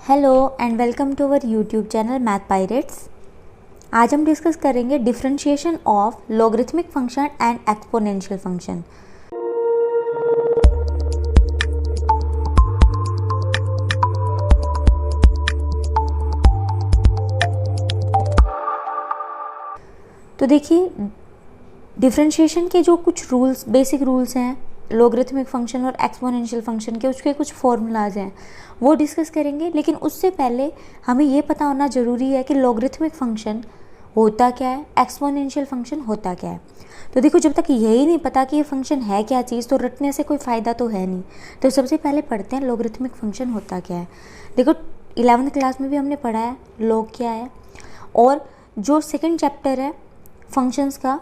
Hello and welcome to our YouTube channel math pirates. आज हम discuss करेंगे differentiation of logarithmic function and exponential function. तो देखिए, differentiation के जो कुछ रूल्स, बेसिक रूल्स हैं लॉगरिथमिक फंक्शन और एक्सपोनेंशियल फंक्शन के, उसके कुछ फॉर्मूलाज हैं वो डिस्कस करेंगे। लेकिन उससे पहले हमें ये पता होना ज़रूरी है कि लॉगरिथमिक फंक्शन होता क्या है, एक्सपोनेंशियल फंक्शन होता क्या है। तो देखो, जब तक यही नहीं पता कि ये फंक्शन है क्या चीज़, तो रटने से कोई फ़ायदा तो है नहीं। तो सबसे पहले पढ़ते हैं लॉगरिथमिक फंक्शन होता क्या है। देखो, 11th क्लास में भी हमने पढ़ा है लॉग क्या है, और जो सेकेंड चैप्टर है फंक्शंस का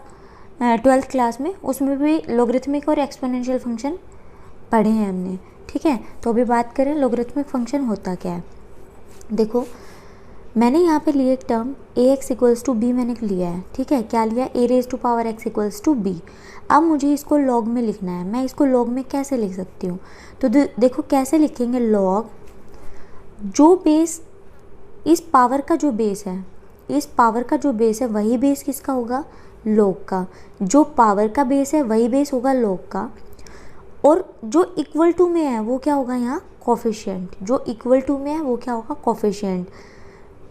12th क्लास में, उसमें भी लॉगरिथमिक और एक्सपोनेंशियल फंक्शन पढ़े हैं हमने। ठीक है, तो अभी बात करें लॉगरिथमिक फंक्शन होता क्या है। देखो, मैंने यहाँ पे लिए एक term ax equals to b मैंने लिया है। ठीक है, क्या लिया, a raise to power x equals to b. अब मुझे इसको लॉग में लिखना है। मैं इसको लॉग में कैसे लिख सकती हूँ, तो देखो कैसे लिखेंगे। लॉग जो बेस, इस पावर का जो बेस है, इस पावर का जो बेस है वही बेस किसका होगा, लॉग का। जो पावर का बेस है वही बेस होगा लॉग का, और जो इक्वल टू में है वो क्या होगा यहाँ, कोफिशिएंट। जो इक्वल टू में है वो क्या होगा, कोफिशिएंट।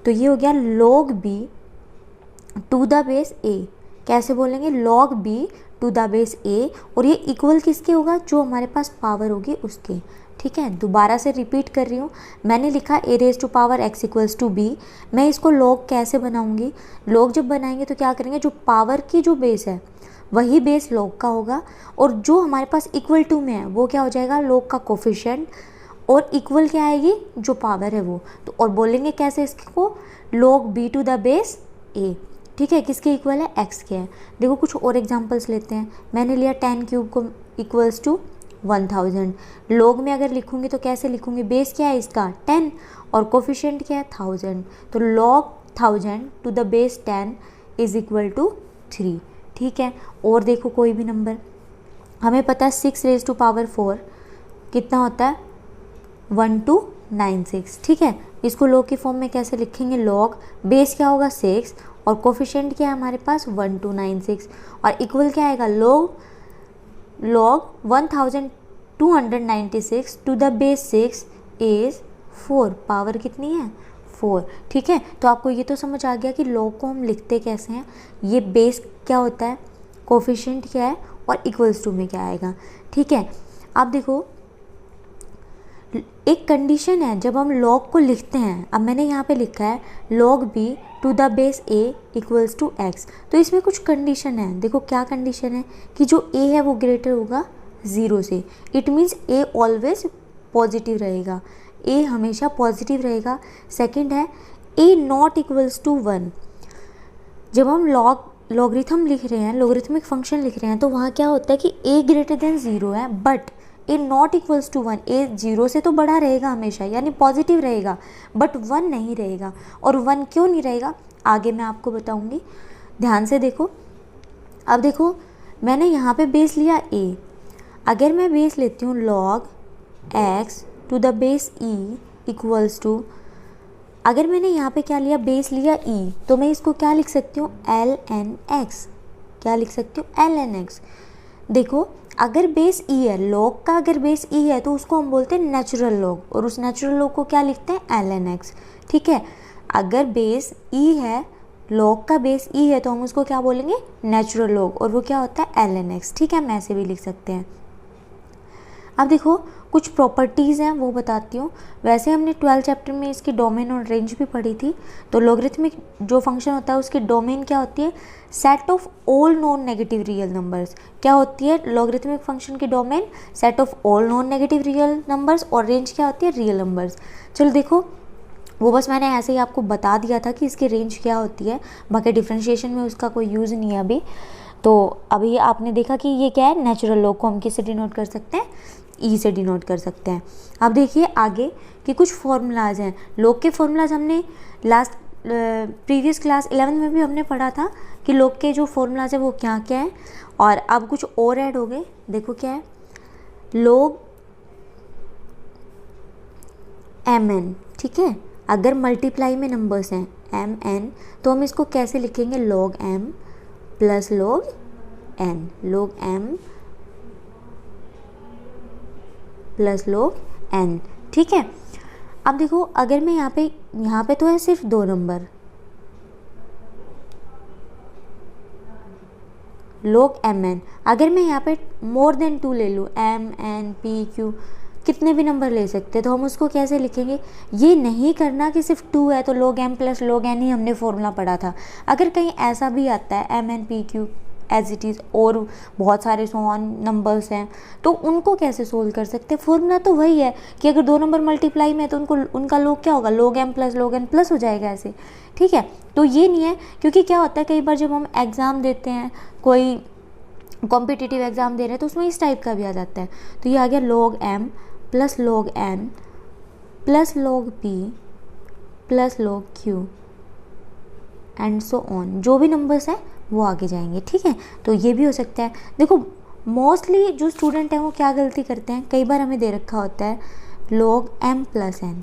तो ये हो गया log b to the base a. कैसे बोलेंगे, log b to the base a, और ये इक्वल किसके होगा, जो हमारे पास पावर होगी उसके। ठीक है, दोबारा से रिपीट कर रही हूँ। मैंने लिखा a raise to power x equals to b. मैं इसको लॉग कैसे बनाऊंगी, लॉग जब बनाएंगे तो क्या करेंगे, जो पावर की जो बेस है वही बेस लॉग का होगा, और जो हमारे पास इक्वल टू में है वो क्या हो जाएगा, लॉग का कोफिशिएंट, और इक्वल क्या आएगी, जो पावर है वो। तो और बोलेंगे कैसे इसको, log b to the base a. ठीक है, किसके इक्वल है, x के है। देखो कुछ और एग्जांपल्स लेते हैं। मैंने लिया 10 क्यूब को इक्वल्स टू 1000। लॉग में अगर लिखूंगी तो कैसे लिखूंगी, बेस क्या है इसका 10 और कोफिशिएंट क्या है 1000। तो log 1000 to the base 10 is equal to 3। ठीक है, और देखो कोई भी नंबर, हमें पता है 6 रेज टू पावर 4 कितना होता है, 1296। ठीक है, इसको लॉग की फॉर्म में कैसे लिखेंगे, लॉग बेस क्या होगा 6 और कोफिशिएंट क्या है हमारे पास 1296, और इक्वल क्या आएगा, log 1296 to the base 6 is 4। Power कितनी है, 4। ठीक है, तो आपको ये तो समझ आ गया कि लॉग को हम लिखते कैसे हैं। ये बेस क्या होता है, कोफिशिएंट क्या है, और इक्वल्स टू में क्या आएगा। ठीक है, अब देखो एक कंडीशन है जब हम लॉग को लिखते हैं। अब मैंने यहाँ पे लिखा है log b to the base a equals to x. तो इसमें कुछ कंडीशन है। देखो क्या कंडीशन है, कि जो ए है वो ग्रेटर होगा 0 से। It means a always positive रहेगा, ए हमेशा पॉजिटिव रहेगा। सेकंड है ए नॉट इक्वल्स टू 1। जब हम लॉगरिथम लिख रहे हैं, लॉगरिथमिक फंक्शन लिख रहे हैं, तो वहाँ क्या होता है कि ए ग्रेटर देन 0 है, but a not equals to 1। A 0 से तो बड़ा रहेगा हमेशा, यानी पॉजिटिव रहेगा, बट 1 नहीं रहेगा। और 1 क्यों नहीं रहेगा, आगे मैं आपको बताऊंगी। ध्यान से देखो। अब देखो, मैंने यहाँ पे बेस लिया ए। अगर मैं बेस लेती हूँ log x to the base e equals to, अगर मैंने यहाँ पे क्या लिया, बेस लिया ई, तो मैं इसको क्या लिख सकती हूँ, ln(x). क्या लिख सकती हूँ, ln(x). देखो, अगर बेस ई है, लॉग का अगर बेस ई है तो उसको हम बोलते हैं नेचुरल लॉग, और उस नेचुरल लॉग को क्या लिखते हैं, ln(x). ठीक है, अगर बेस ई है, लॉग का बेस ई है, तो हम उसको क्या बोलेंगे, नेचुरल लॉग, और वो क्या होता है ln(x). ठीक है, हम ऐसे भी लिख सकते हैं। अब देखो कुछ प्रॉपर्टीज़ हैं वो बताती हूँ। वैसे हमने 12 चैप्टर में इसकी डोमेन और रेंज भी पढ़ी थी। तो लॉगरिथमिक जो फंक्शन होता है उसकी डोमेन क्या होती है, set of all non negative real numbers. क्या होती है लॉगरिथमिक फंक्शन की domain, set of all non negative real numbers, और रेंज क्या होती है, रियल नंबर्स। चलो देखो, वो बस मैंने ऐसे ही आपको बता दिया था कि इसकी रेंज क्या होती है, बाकी डिफ्रेंशिएशन में उसका कोई यूज़ नहीं है अभी। तो अभी आपने देखा कि ये क्या है, नेचुरल लॉग को हम किससे डिनोट कर सकते हैं, ई से डिनोट कर सकते हैं। अब देखिए आगे कि कुछ फॉर्मूलाज हैं। लॉग के फॉर्मूलाज हमने लास्ट प्रीवियस क्लास 11 में भी हमने पढ़ा था कि लॉग के जो फॉर्मूलाज है वो क्या क्या है, और अब कुछ और ऐड हो गए। देखो क्या है, लॉग mn ठीक है। अगर मल्टीप्लाई में नंबर्स हैं एम एन, तो हम इसको कैसे लिखेंगे, log m plus log n, log m plus log n, ठीक है। अब देखो अगर मैं यहाँ पे तो है सिर्फ 2 नंबर, लॉग एम एन, अगर मैं यहाँ पे मोर देन 2 ले लूँ, एम एन पी क्यू, कितने भी नंबर ले सकते हैं, तो हम उसको कैसे लिखेंगे। ये नहीं करना कि सिर्फ 2 है तो log m plus log n ही हमने फॉर्मूला पढ़ा था। अगर कहीं ऐसा भी आता है m n p q as it is और बहुत सारे सो ऑन नंबर्स हैं, तो उनको कैसे सोल्व कर सकते हैं। फॉर्मूला तो वही है कि अगर 2 नंबर मल्टीप्लाई में तो उनका log क्या होगा, log m plus log n plus हो जाएगा ऐसे, ठीक है। तो ये नहीं है, क्योंकि क्या होता है कई बार जब हम एग्ज़ाम देते हैं, कोई कॉम्पिटिटिव एग्ज़ाम दे रहे हैं, तो उसमें इस टाइप का भी आ जाता है। तो ये आ गया log m plus log n plus log p plus log q and so on, जो भी नंबर्स हैं वो आगे जाएंगे, ठीक है। तो ये भी हो सकता है। देखो मोस्टली जो स्टूडेंट हैं वो क्या गलती करते हैं, कई बार हमें दे रखा होता है log m प्लस n,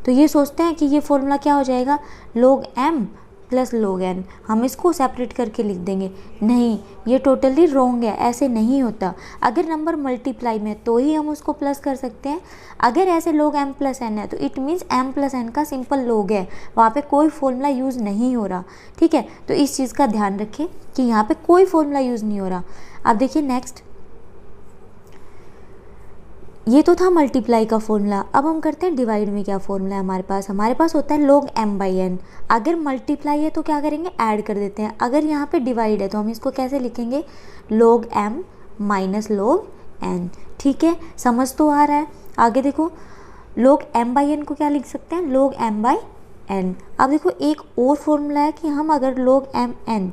तो ये सोचते हैं कि ये फॉर्मूला क्या हो जाएगा, log m plus log n, हम इसको सेपरेट करके लिख देंगे। नहीं, ये टोटली रॉन्ग है, ऐसे नहीं होता। अगर नंबर मल्टीप्लाई में तो ही हम उसको प्लस कर सकते हैं। अगर ऐसे log m प्लस n है तो it means m plus n का सिंपल log है, वहाँ पे कोई फॉर्मूला यूज़ नहीं हो रहा, ठीक है। तो इस चीज़ का ध्यान रखें कि यहाँ पे कोई फॉर्मूला यूज़ नहीं हो रहा। अब देखिए नेक्स्ट, ये तो था मल्टीप्लाई का फॉर्मूला। अब हम करते हैं डिवाइड में क्या फॉर्मूला है हमारे पास होता है log m बाई n। अगर मल्टीप्लाई है तो क्या करेंगे, ऐड कर देते हैं। अगर यहाँ पे डिवाइड है तो हम इसको कैसे लिखेंगे, log m minus log n, ठीक है। समझ तो आ रहा है। आगे देखो log m बाई n को क्या लिख सकते हैं, log m बाई n। अब देखो एक और फॉर्मूला है कि हम अगर log m n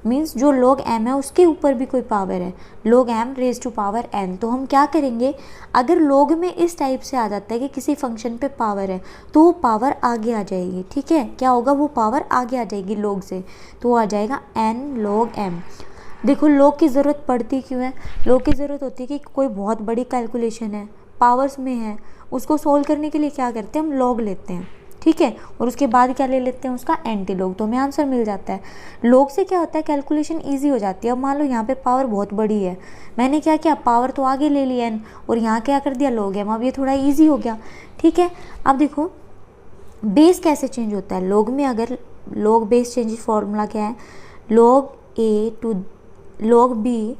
मीन्स जो log m है उसके ऊपर भी कोई पावर है, log m raise to power n, तो हम क्या करेंगे, अगर log में इस टाइप से आ जाता है कि किसी फंक्शन पे पावर है तो वो पावर आगे आ जाएगी, ठीक है। क्या होगा, वो पावर आगे आ जाएगी log से, तो आ जाएगा n log m। देखो log की ज़रूरत पड़ती क्यों है, log की ज़रूरत होती है कि कोई बहुत बड़ी कैलकुलेशन है, पावर्स में है, उसको सोल्व करने के लिए क्या करते हैं, हम log लेते हैं, ठीक है। और उसके बाद क्या ले लेते हैं, उसका एंटी लॉग, तो हमें आंसर मिल जाता है। लॉग से क्या होता है, कैलकुलेशन इजी हो जाती है। अब मान लो यहाँ पे पावर बहुत बड़ी है, मैंने क्या किया, पावर तो आगे ले लिया n, और यहाँ क्या कर दिया, log m। अब ये थोड़ा इजी हो गया, ठीक है। अब देखो बेस कैसे चेंज होता है लॉग में, अगर लॉग बेस चेंज फॉर्मूला क्या है, log b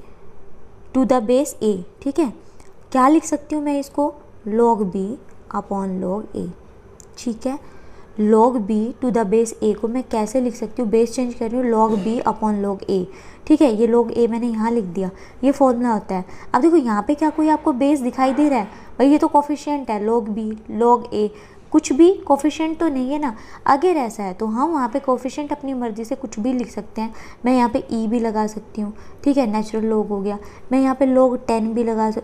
to the base a, ठीक है। क्या लिख सकती हूँ मैं इसको, log b upon log a, ठीक है। log b to the base a को मैं कैसे लिख सकती हूँ, बेस चेंज कर रही हूँ, log b upon log a, ठीक है। ये log a मैंने यहाँ लिख दिया, ये फॉर्मूला होता है। अब देखो यहाँ पे क्या कोई आपको बेस दिखाई दे रहा है, भाई ये तो कोफिशिएंट है, log b log a, कुछ भी कोफिशिएंट तो नहीं है ना। अगर ऐसा है तो हम वहाँ पे कोफिशिएंट अपनी मर्ज़ी से कुछ भी लिख सकते हैं। मैं यहाँ पे e भी लगा सकती हूँ, ठीक है, नेचुरल log हो गया। मैं यहाँ पे log 10 भी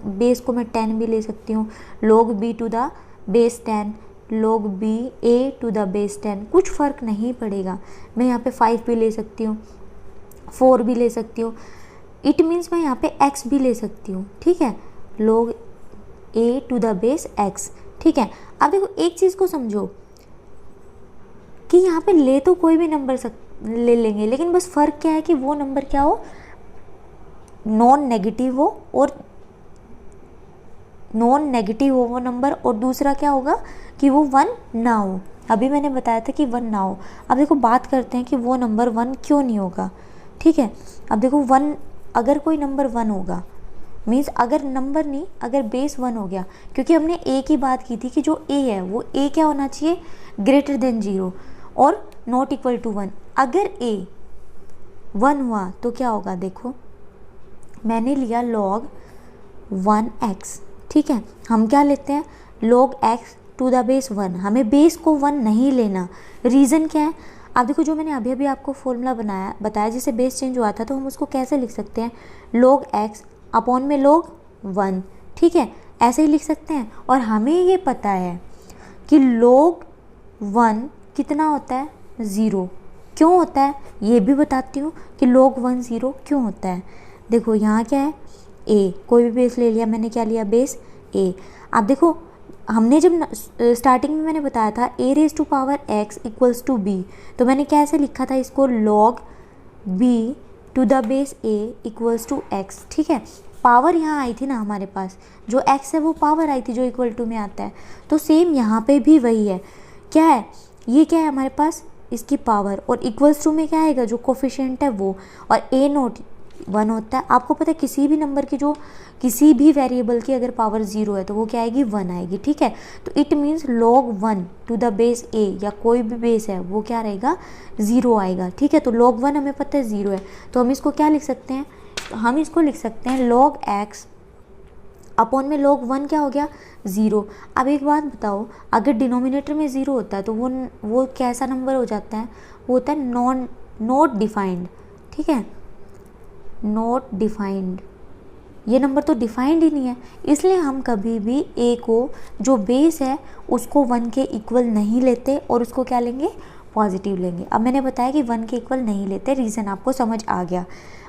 बेस को मैं 10 भी ले सकती हूँ, log b to the base 10, log b a to the base 10, कुछ फ़र्क नहीं पड़ेगा। मैं यहाँ पे 5 भी ले सकती हूँ, 4 भी ले सकती हूँ, इट मीन्स मैं यहाँ पे x भी ले सकती हूँ, ठीक है, log a to the base x, ठीक है। अब देखो एक चीज़ को समझो कि यहाँ पे ले तो कोई भी नंबर ले लेंगे, लेकिन बस फ़र्क क्या है कि वो नंबर क्या हो, नॉन नेगेटिव हो, और नॉन नेगेटिव हो वो नंबर, और दूसरा क्या होगा कि वो 1 ना हो। अभी मैंने बताया था कि 1 ना हो। अब देखो बात करते हैं कि वो नंबर 1 क्यों नहीं होगा, ठीक है। अब देखो 1, अगर कोई नंबर 1 होगा मीन्स अगर नंबर नहीं, अगर बेस 1 हो गया, क्योंकि हमने a की बात की थी कि जो a है वो a क्या होना चाहिए, ग्रेटर देन 0 और नॉट इक्वल टू 1। अगर a 1 हुआ तो क्या होगा, देखो मैंने लिया log 1x, ठीक है। हम क्या लेते हैं, log x to the base 1, हमें बेस को 1 नहीं लेना। रीज़न क्या है, अब देखो जो मैंने अभी अभी आपको फॉर्मूला बताया जिससे बेस चेंज हुआ था, तो हम उसको कैसे लिख सकते हैं, log x अपॉन में log 1, ठीक है, ऐसे ही लिख सकते हैं। और हमें ये पता है कि log 1 कितना होता है, 0। क्यों होता है ये भी बताती हूँ कि log 1 0 क्यों होता है। देखो यहाँ क्या है, a, कोई भी बेस ले लिया मैंने, क्या लिया, बेस a। अब देखो हमने जब स्टार्टिंग में मैंने बताया था a raise to power x equals to b, तो मैंने कैसे लिखा था इसको, log b to the base a equals to x। ठीक है, पावर यहाँ आई थी ना हमारे पास, जो x है वो पावर आई थी जो इक्वल टू में आता है। तो सेम यहाँ पे भी वही है, क्या है ये, क्या है हमारे पास इसकी पावर, और इक्वल्स टू में क्या आएगा जो कोफिशिएंट है वो, और a नोट 1 होता है। आपको पता है किसी भी नंबर की, जो किसी भी वेरिएबल की अगर पावर 0 है तो वो क्या आएगी, 1 आएगी। ठीक है, तो it means log 1 to the base a, या कोई भी बेस है वो क्या रहेगा, 0 आएगा। ठीक है, तो log 1 हमें पता है 0 है, तो हम इसको क्या लिख सकते हैं, हम इसको लिख सकते हैं log x अपॉन में log 1 क्या हो गया, 0। अब एक बात बताओ, अगर डिनोमिनेटर में 0 होता है तो वो कैसा नंबर हो जाता है, वो होता है नॉट डिफाइंड। ठीक है, नॉट डिफाइंड, ये नंबर तो डिफाइंड ही नहीं है, इसलिए हम कभी भी a को जो बेस है उसको 1 के इक्वल नहीं लेते और उसको क्या लेंगे, पॉजिटिव लेंगे। अब मैंने बताया कि 1 के इक्वल नहीं लेते, रीज़न आपको समझ आ गया।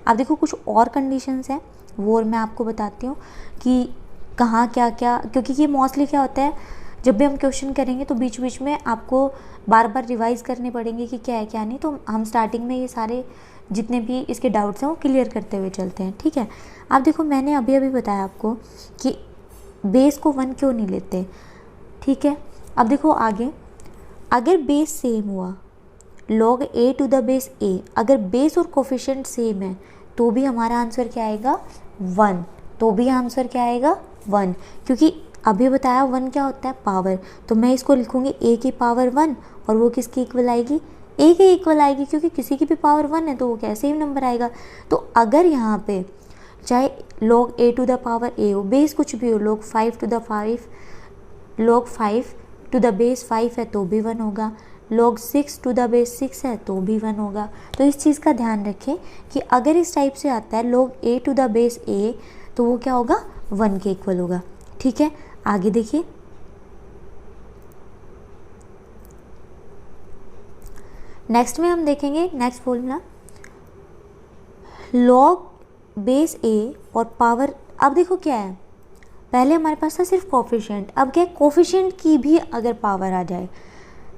अब देखो कुछ और कंडीशंस हैं वो मैं आपको बताती हूँ कि कहाँ क्या क्या, क्योंकि ये मोस्टली क्या होता है, जब भी हम क्वेश्चन करेंगे तो बीच बीच में आपको बार बार रिवाइज करने पड़ेंगे कि क्या है क्या नहीं, तो हम स्टार्टिंग में ये सारे जितने भी इसके डाउट्स हैं वो क्लियर करते हुए चलते हैं। ठीक है, अब देखो मैंने अभी अभी बताया आपको कि बेस को 1 क्यों नहीं लेते। ठीक है, अब देखो आगे, अगर बेस सेम हुआ log a to the base a, अगर बेस और कोफिशिएंट सेम है तो भी हमारा आंसर क्या आएगा, 1, तो भी आंसर क्या आएगा 1, क्योंकि अभी बताया 1 क्या होता है, पावर। तो मैं इसको लिखूंगी a की पावर 1, और वो किसकी इक्वल आएगी, a के इक्वल आएगी, क्योंकि किसी की भी पावर 1 है तो वो कैसे ही नंबर आएगा। तो अगर यहाँ पे चाहे log a to the power a हो, बेस कुछ भी हो, log 5 to the 5, log 5 to the base 5 है तो भी 1 होगा, log 6 टू द बेस 6 है तो भी 1 होगा। तो इस चीज़ का ध्यान रखें कि अगर इस टाइप से आता है log a to the base a, तो वो क्या होगा, 1 के इक्वल होगा। ठीक है, आगे देखिए, नेक्स्ट में हम देखेंगे next formula, log base a और पावर। अब देखो क्या है, पहले हमारे पास था सिर्फ कोफिशिएंट, अब क्या है, कोफिशिएंट की भी अगर पावर आ जाए,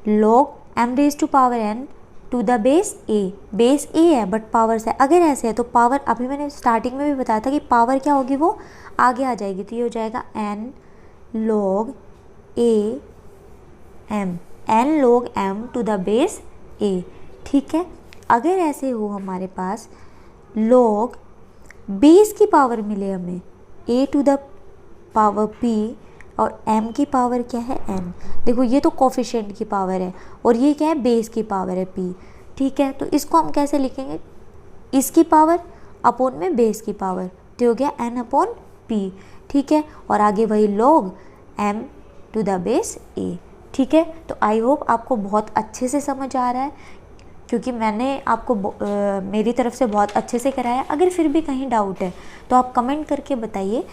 log m raise to power n to the base a, base a है बट पावर से, अगर ऐसे है तो पावर, अभी मैंने स्टार्टिंग में भी बताया था कि पावर क्या होगी, वो आगे आ जाएगी, तो ये हो जाएगा n log a m, n log m to the base a। ठीक है, अगर ऐसे हो हमारे पास log बेस की पावर मिले हमें a to the power p, और m की पावर क्या है n। देखो ये तो कोफिशिएंट की पावर है और ये क्या है, बेस की पावर है p। ठीक है, तो इसको हम कैसे लिखेंगे, इसकी पावर अपॉन में बेस की पावर, तो हो गया n अपॉन p। ठीक है, और आगे वही log m to the base a। ठीक है, तो आई होप आपको बहुत अच्छे से समझ आ रहा है, क्योंकि मैंने आपको मेरी तरफ से बहुत अच्छे से कराया। अगर फिर भी कहीं डाउट है तो आप कमेंट करके बताइए,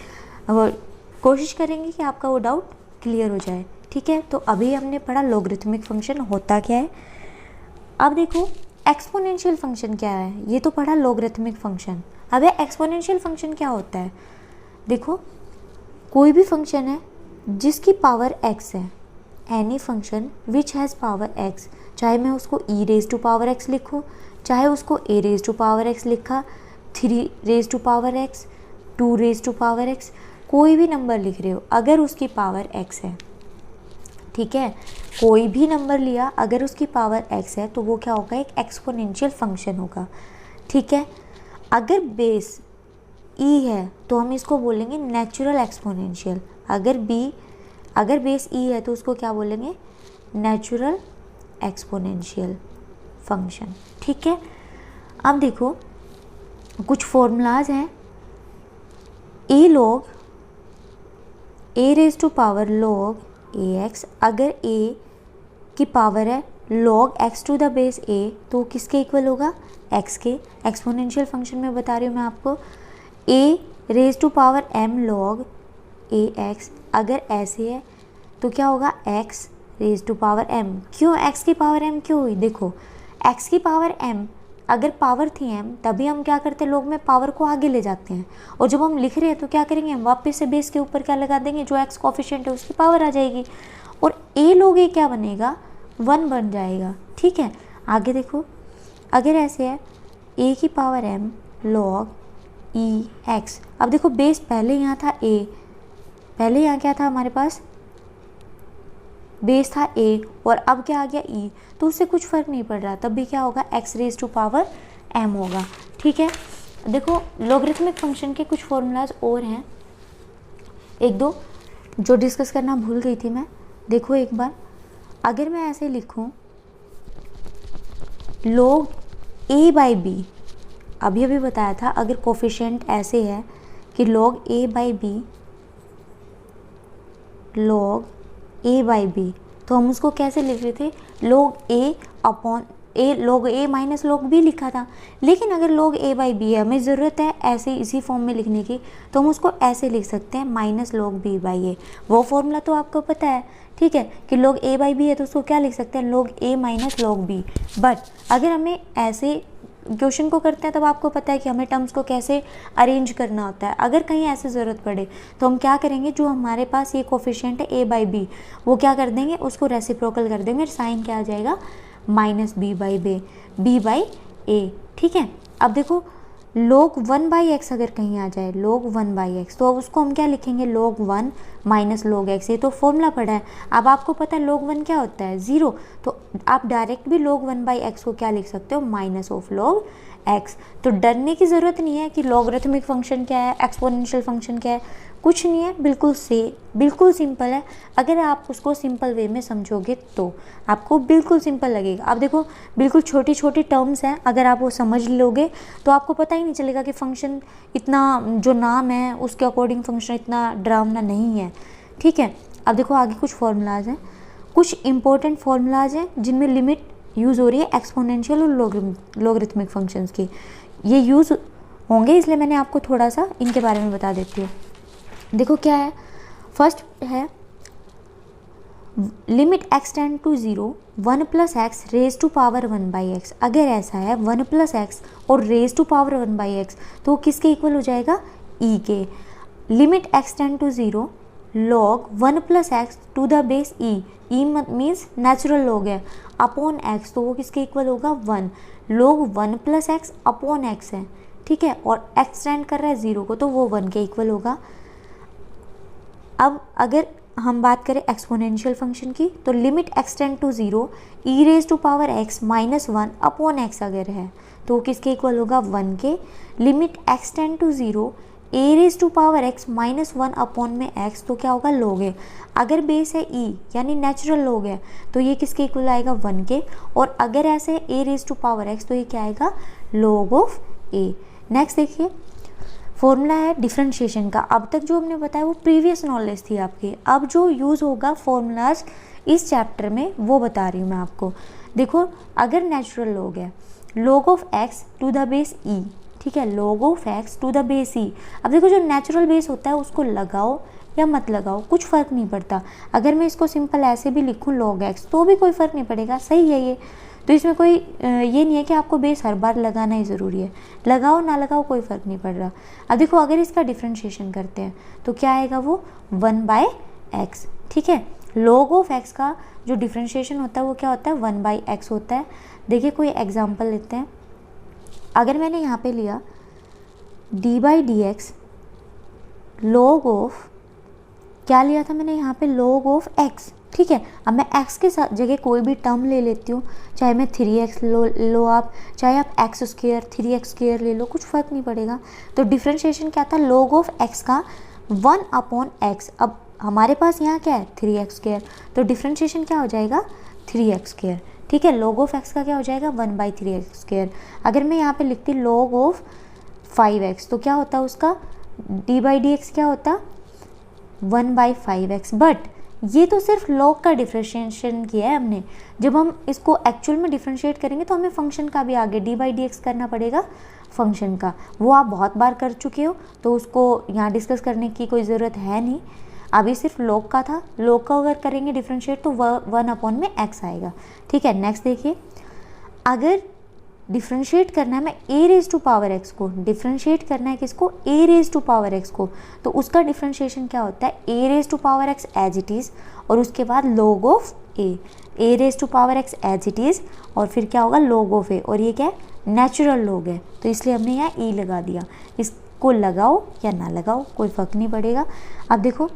कोशिश करेंगे कि आपका वो डाउट क्लियर हो जाए। ठीक है, तो अभी हमने पढ़ा लॉगरिथमिक फंक्शन होता क्या है। अब देखो एक्सपोनेंशियल फंक्शन क्या है, ये तो पढ़ा लॉगरिथमिक फंक्शन। अब एक्सपोनेंशियल फंक्शन क्या होता है, देखो कोई भी फंक्शन है जिसकी पावर x है, any function which has power x, चाहे मैं उसको e raise to power x लिखूँ, चाहे उसको a raise to power x लिखा, 3 raise to power x, 2 raise to power x, कोई भी नंबर लिख रहे हो अगर उसकी पावर x है। ठीक है, कोई भी नंबर लिया अगर उसकी पावर x है तो वो क्या होगा, एक एक्सपोनेंशियल फंक्शन होगा। ठीक है, अगर बेस e है तो हम इसको बोलेंगे नेचुरल एक्सपोनेंशियल, अगर बेस e है तो उसको क्या बोलेंगे, नेचुरल एक्सपोनेंशियल फंक्शन। ठीक है, अब देखो कुछ फॉर्मूलाज हैं, a raise to power log ax, अगर a की पावर है log x to the base a तो किसके इक्वल होगा, x के। एक्सपोनेंशियल फंक्शन में बता रही हूँ मैं आपको, a raise to power m log ax, अगर ऐसे है तो क्या होगा, x raise to power m। क्यों x की पावर m क्यों हुई, देखो x की पावर m अगर पावर थी m तभी हम क्या करते हैं, लोग में पावर को आगे ले जाते हैं, और जब हम लिख रहे हैं तो क्या करेंगे, हम वापस से बेस के ऊपर क्या लगा देंगे, जो x कोफिशिएंट है उसकी पावर आ जाएगी, और a लोग a क्या बनेगा, 1 बन जाएगा। ठीक है, आगे देखो, अगर ऐसे है a की power m log e x, अब देखो बेस पहले यहाँ था a, पहले यहाँ क्या था हमारे पास, बेस था a और अब क्या आ गया e, तो उससे कुछ फ़र्क नहीं पड़ रहा, तब भी क्या होगा, x raise to power m होगा। ठीक है, देखो लॉगरिथमिक फंक्शन के कुछ फॉर्मूलाज और हैं, एक दो जो डिस्कस करना भूल गई थी मैं। देखो एक बार, अगर मैं ऐसे लिखूं log a बाई बी, अभी अभी बताया था अगर कोफिशिएंट ऐसे है कि log a बाई बी, log a बाई बी, तो हम उसको कैसे लिख रहे थे, log a upon a, log a minus log b लिखा था। लेकिन अगर log a बाई बी है, हमें ज़रूरत है ऐसे इसी फॉर्म में लिखने की, तो हम उसको ऐसे लिख सकते हैं minus log b by a, वो फॉर्मूला तो आपको पता है। ठीक है, कि log a बाई बी है तो उसको क्या लिख सकते हैं, log a minus log b। But अगर हमें ऐसे क्वेश्चन को करते हैं तब आपको पता है कि हमें टर्म्स को कैसे अरेंज करना होता है। अगर कहीं ऐसे ज़रूरत पड़े तो हम क्या करेंगे, जो हमारे पास ये कोफिशिएंट है a बाई बी, वो क्या कर देंगे, उसको रेसिप्रोकल कर देंगे, साइन क्या आ जाएगा, minus b by b by a। ठीक है, अब देखो log 1 बाई एक्स अगर कहीं आ जाए, log 1 बाई एक्स, तो अब उसको हम क्या लिखेंगे, log 1 माइनस log x, ये तो फॉर्मूला पड़ा है। अब आपको पता है log 1 क्या होता है, 0, तो आप डायरेक्ट भी log 1 बाई एक्स को क्या लिख सकते हो, माइनस ऑफ log x। तो डरने की ज़रूरत नहीं है कि लॉगरिथमिक फंक्शन क्या है, एक्सपोनेंशियल फंक्शन क्या है, कुछ नहीं है, बिल्कुल सिंपल है। अगर आप उसको सिंपल वे में समझोगे तो आपको बिल्कुल सिंपल लगेगा। अब देखो बिल्कुल छोटी छोटी टर्म्स हैं, अगर आप वो समझ लोगे तो आपको पता ही नहीं चलेगा कि फंक्शन इतना, जो नाम है उसके अकॉर्डिंग फंक्शन इतना डरावना नहीं है। ठीक है, अब देखो आगे कुछ फॉर्मूलाज हैं, कुछ इंपॉर्टेंट फॉर्मूलाज हैं जिनमें लिमिट यूज़ हो रही है एक्सपोनेंशियल और लॉगरिथमिक फंक्शंस की, ये यूज़ होंगे, इसलिए मैंने आपको थोड़ा सा इनके बारे में बता देती हूँ। देखो क्या है, फर्स्ट है limit x tend to 0 1 plus x raise to power 1 by x. अगर ऐसा है 1 प्लस एक्स और raise to power 1 by x, तो वो किसके इक्वल हो जाएगा, e के। Limit x tend to 0 log 1 plus x to the base e means natural log है, अपॉन x, तो वो किसके इक्वल होगा, 1, log 1 plus x upon x है। ठीक है, और x टेंड कर रहा है 0 को, तो वो 1 के इक्वल होगा। अब अगर हम बात करें एक्सपोनेंशियल फंक्शन की, तो limit x tend to 0 e raise to power x minus 1 upon x अगर है, तो किसके इक्वल होगा, 1 के। Limit x tend to 0 a raise to power x minus 1 upon में x, तो क्या होगा, log है। अगर बेस है e यानी नेचुरल log है, तो ये किसके इक्वल आएगा, 1 के। और अगर ऐसे a raise to power x, तो ये क्या आएगा, log ऑफ a। नेक्स्ट देखिए, फॉर्मूला है डिफरेंशिएशन का। अब तक जो हमने बताया वो प्रीवियस नॉलेज थी आपकी, अब जो यूज़ होगा फॉर्मूलाज इस चैप्टर में वो बता रही हूँ मैं आपको। देखो अगर नेचुरल लॉग है, log of x to the base e, ठीक है, log of x to the base e। अब देखो जो नेचुरल बेस होता है उसको लगाओ या मत लगाओ कुछ फ़र्क नहीं पड़ता। अगर मैं इसको सिंपल ऐसे भी लिखूँ log x, तो भी कोई फ़र्क नहीं पड़ेगा, सही है ये। तो इसमें कोई ये नहीं है कि आपको बेस हर बार लगाना ही ज़रूरी है, लगाओ ना लगाओ कोई फ़र्क नहीं पड़ रहा। अब देखो अगर इसका डिफरेंशिएशन करते हैं तो क्या आएगा, वो 1 बाई एक्स। ठीक है, log ऑफ x का जो डिफरेंशिएशन होता है वो क्या होता है, 1 बाई एक्स होता है। देखिए कोई एग्जांपल लेते हैं, अगर मैंने यहाँ पे लिया d by d x, log of, क्या लिया था मैंने यहाँ पे, log ऑफ x। ठीक है, अब मैं x के साथ जगह कोई भी टर्म ले लेती हूँ, चाहे मैं 3x लो आप, चाहे आप x स्क्वायर 3x स्क्वायर ले लो, कुछ फ़र्क नहीं पड़ेगा। तो डिफरेंशिएशन क्या था, log ऑफ x का 1 अपॉन x। अब हमारे पास यहाँ क्या है, 3x स्क्वायर, तो डिफरेंशिएशन क्या हो जाएगा, 3x स्क्वायर। ठीक है, log ऑफ x का क्या हो जाएगा, 1 बाई 3x स्क्वायर। अगर मैं यहाँ पे लिखती log ऑफ 5x, तो क्या होता है उसका, d बाई डी एक्स क्या होता, 1 बाई 5x। बट ये तो सिर्फ log का डिफरेंशिएशन किया है हमने, जब हम इसको एक्चुअल में डिफरेंशिएट करेंगे तो हमें फंक्शन का भी आगे d बाई डी एक्स करना पड़ेगा फंक्शन का। वो आप बहुत बार कर चुके हो तो उसको यहाँ डिस्कस करने की कोई ज़रूरत है नहीं। अभी सिर्फ log का था, log का अगर करेंगे डिफरेंशिएट तो 1 अपॉन में x आएगा। ठीक है, नेक्स्ट देखिए, अगर डिफ्रेंशिएट करना है मैं a raise to power x को, डिफ्रेंशिएट करना है किसको, a raise to power x को, तो उसका डिफ्रेंशिएशन क्या होता है, a raise to power x as it is और उसके बाद log of a raise to power x as it is और फिर क्या होगा log ऑफ ए, और ये क्या है, नेचुरल log है, तो इसलिए हमने यहाँ ई लगा दिया। इसको लगाओ या ना लगाओ कोई फ़र्क नहीं पड़ेगा। अब देखो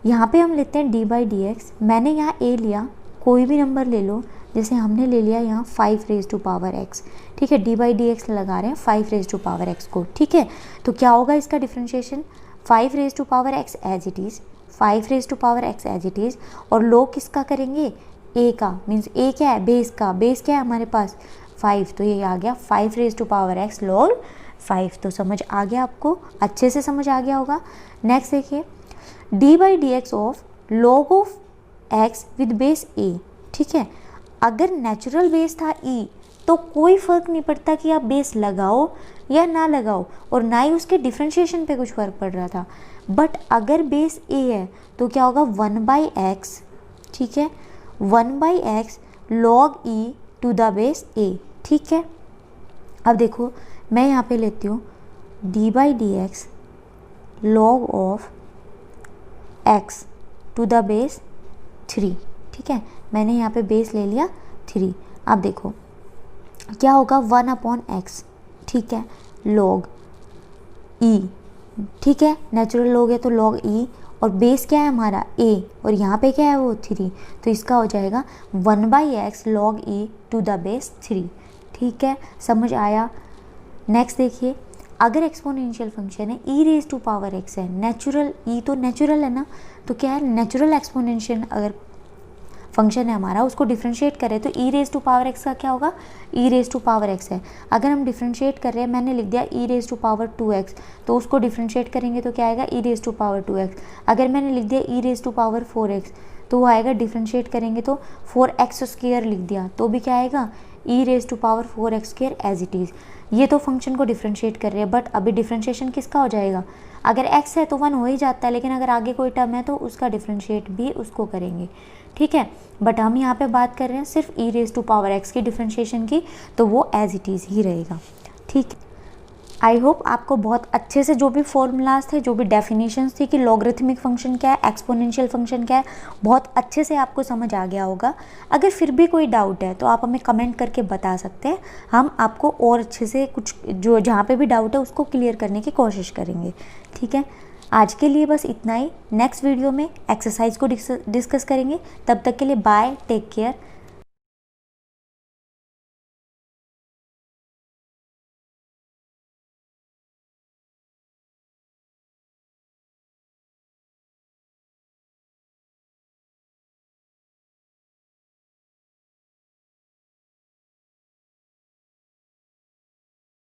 यहाँ पे हम लेते हैं डी बाई डी एक्स, मैंने यहाँ ए लिया, कोई भी नंबर ले लो, जैसे हमने ले लिया यहाँ 5 रेज टू पावर एक्स, ठीक है, डी बाई डी एक्स लगा रहे हैं 5 रेज टू पावर एक्स को, ठीक है, तो क्या होगा इसका differentiation, 5 raise to power x as it is, 5 raise to power x as it is और log किसका करेंगे, ए का, मीन्स ए क्या है, बेस का, बेस क्या है हमारे पास 5, तो ये आ गया 5 raise to power x log 5, तो समझ आ गया आपको, अच्छे से समझ आ गया होगा। नेक्स्ट देखिए d by d x of log of x with base a, ठीक है, अगर नेचुरल बेस था ई तो कोई फ़र्क नहीं पड़ता कि आप बेस लगाओ या ना लगाओ और ना ही उसके डिफ्रेंशिएशन पे कुछ फ़र्क पड़ रहा था, बट अगर बेस ए है तो क्या होगा 1 बाई एक्स, ठीक है, 1 by x log e to the base a, ठीक है। अब देखो मैं यहाँ पे लेती हूँ d by d x log of x to the base 3, ठीक है, मैंने यहाँ पे बेस ले लिया 3। अब देखो क्या होगा 1 अपॉन एक्स, ठीक है, log ई, ठीक है, नेचुरल log है तो log ई और बेस क्या है हमारा a और यहाँ पे क्या है वो 3, तो इसका हो जाएगा 1 by x log e to the base 3, ठीक है, समझ आया। नेक्स्ट देखिए अगर एक्सपोनेंशियल फंक्शन है ई रेज टू पावर एक्स है, नेचुरल ई तो नेचुरल है ना, तो क्या है नेचुरल एक्सपोनेंशियल अगर फंक्शन है हमारा उसको डिफ्रेंशिएट करें तो ई रेज टू पावर एक्स का क्या होगा, ई रेज टू पावर एक्स है, अगर हम डिफ्रेंशिएट कर रहे हैं, मैंने लिख दिया ई रेज टू पावर 2x, तो उसको डिफ्रेंशिएट करेंगे तो क्या आएगा e raise to power 2x, अगर मैंने लिख दिया ई रेज टू पावर 4x तो वो आएगा, डिफ्रेंशिएट करेंगे तो 4x स्क्वायर लिख दिया तो भी क्या आएगा e raise to power 4x square as it is. ये तो फंक्शन को डिफ्रेंशिएट कर रहे हैं, बट अभी डिफ्रेंशिएशन किसका हो जाएगा, अगर x है तो 1 हो ही जाता है, लेकिन अगर आगे कोई टर्म है तो उसका डिफ्रेंशिएट भी उसको करेंगे, ठीक है, बट हम यहाँ पे बात कर रहे हैं सिर्फ ई रेज टू पावर एक्स की डिफ्रेंशिएशन की, तो वो एज इट इज़ ही रहेगा, ठीक। आई होप आपको बहुत अच्छे से जो भी फॉर्मूलाज थे, जो भी डेफिनेशंस थी कि लॉगरिथमिक फंक्शन क्या है, एक्सपोनेंशियल फंक्शन क्या है, बहुत अच्छे से आपको समझ आ गया होगा। अगर फिर भी कोई डाउट है तो आप हमें कमेंट करके बता सकते हैं, हम आपको और अच्छे से कुछ जो जहाँ पे भी डाउट है उसको क्लियर करने की कोशिश करेंगे, ठीक है। आज के लिए बस इतना ही, नेक्स्ट वीडियो में एक्सरसाइज को डिस्कस करेंगे, तब तक के लिए बाय, टेक केयर।